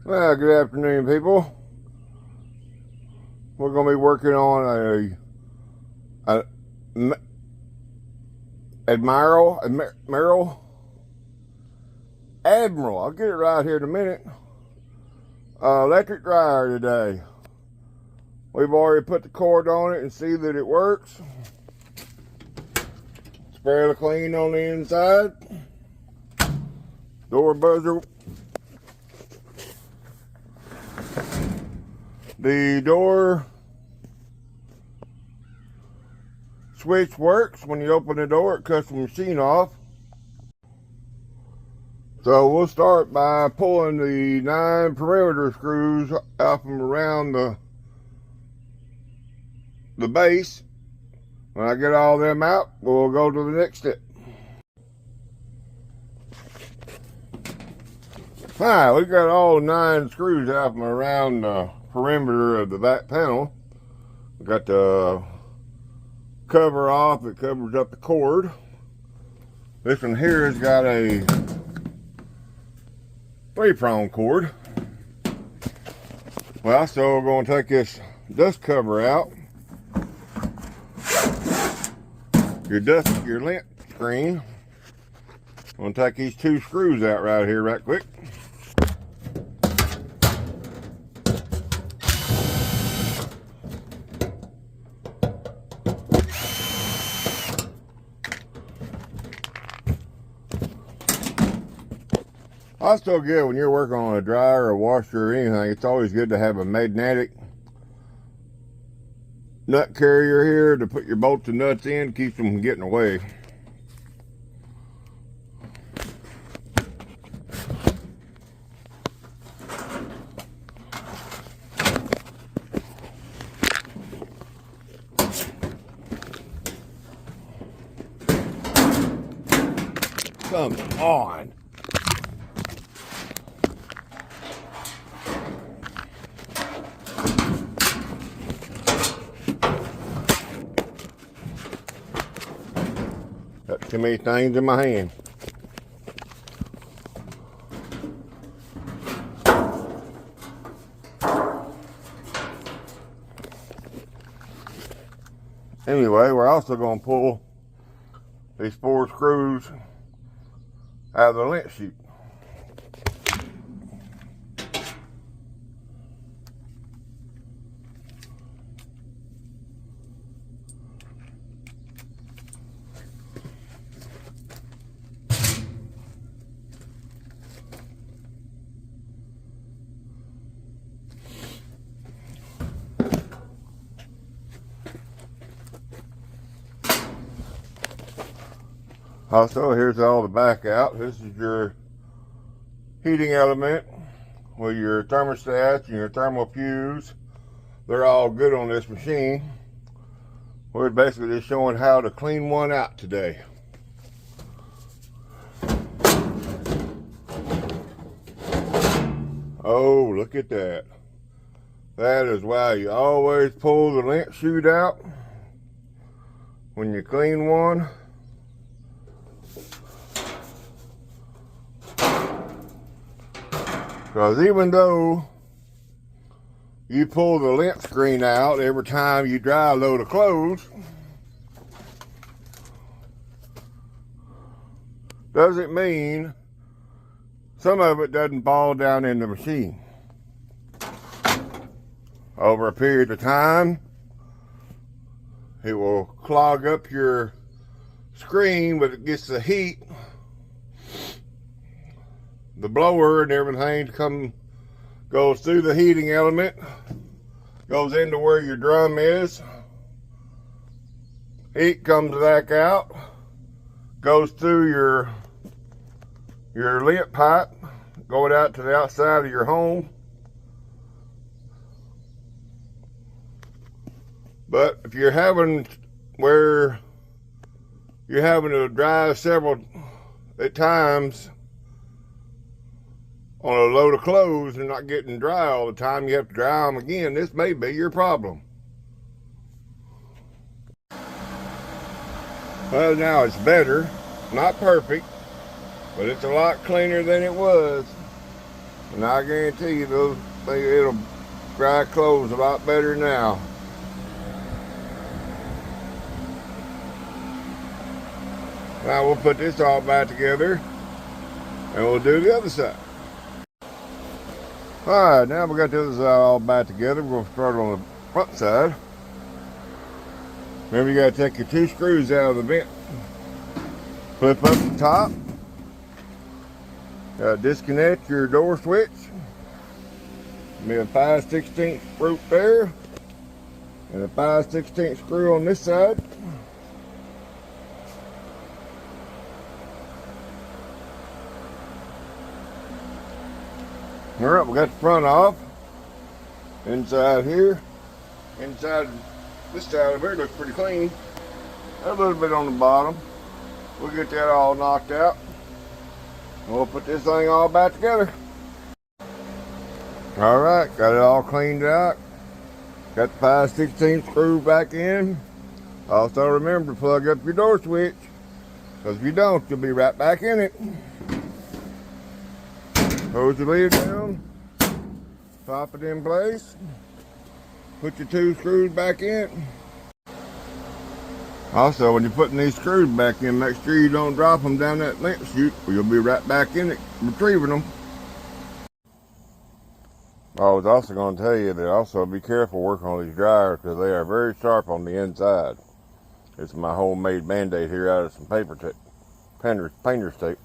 Well, good afternoon, people. We're going to be working on a Admiral, I'll get it right here in a minute. Electric dryer today. We've already put the cord on it and see that it works. It's fairly clean on the inside. Door buzzer. The door switch works. When you open the door, it cuts the machine off. So we'll start by pulling the 9 perimeter screws out from around the base. When I get all them out, we'll go to the next step. Alright, we got all 9 screws out from around the perimeter of the back panel. We got the cover off that covers up the cord. This one here has got a 3-prong cord. Well, so we're going to take this dust cover out. Your lint screen. I'm going to take these 2 screws out right here right quick. Also good when you're working on a dryer or washer or anything, it's always good to have a magnetic nut carrier here to put your bolts and nuts in, keeps them from getting away. Come on. Got too many things in my hand. Anyway, we're also going to pull these 4 screws out of the lint chute. Also, here's all the back out. This is your heating element with your thermostats and your thermal fuse. They're all good on this machine. We're basically just showing how to clean one out today. Oh, look at that. That is why you always pull the lint chute out when you clean one. Because even though you pull the lint screen out every time you dry a load of clothes, doesn't mean some of it doesn't fall down in the machine. Over a period of time, it will clog up your screen, but it gets the heat. The blower and everything goes through the heating element, goes into where your drum is. Heat comes back out, goes through your lint pipe, going out to the outside of your home. But if you're having where you're having to dry several at times on a load of clothes and not getting dry all the time, you have to dry them again, this may be your problem. Well, now it's better. Not perfect, but it's a lot cleaner than it was. And I guarantee you it'll dry clothes a lot better now. Now we'll put this all back together and we'll do the other side. Alright, now we got the other side all back together. We're going to start on the front side. Remember, you got to take your 2 screws out of the vent. Flip up the top. Disconnect your door switch. Be a 5/16 rope there. And a 5/16 screw on this side. Alright, we got the front off. Inside here. Inside this side of here looks pretty clean. A little bit on the bottom. We'll get that all knocked out. We'll put this thing all back together. Alright, got it all cleaned out. Got the 5/16 screw back in. Also remember to plug up your door switch, because if you don't, you'll be right back in it. Close the lid down, pop it in place, put your 2 screws back in. Also, when you're putting these screws back in, make sure you don't drop them down that lint chute, or you'll be right back in it retrieving them. I was also going to tell you that also be careful working on these dryers, because they are very sharp on the inside. It's my homemade Band-Aid here out of some painter's tape.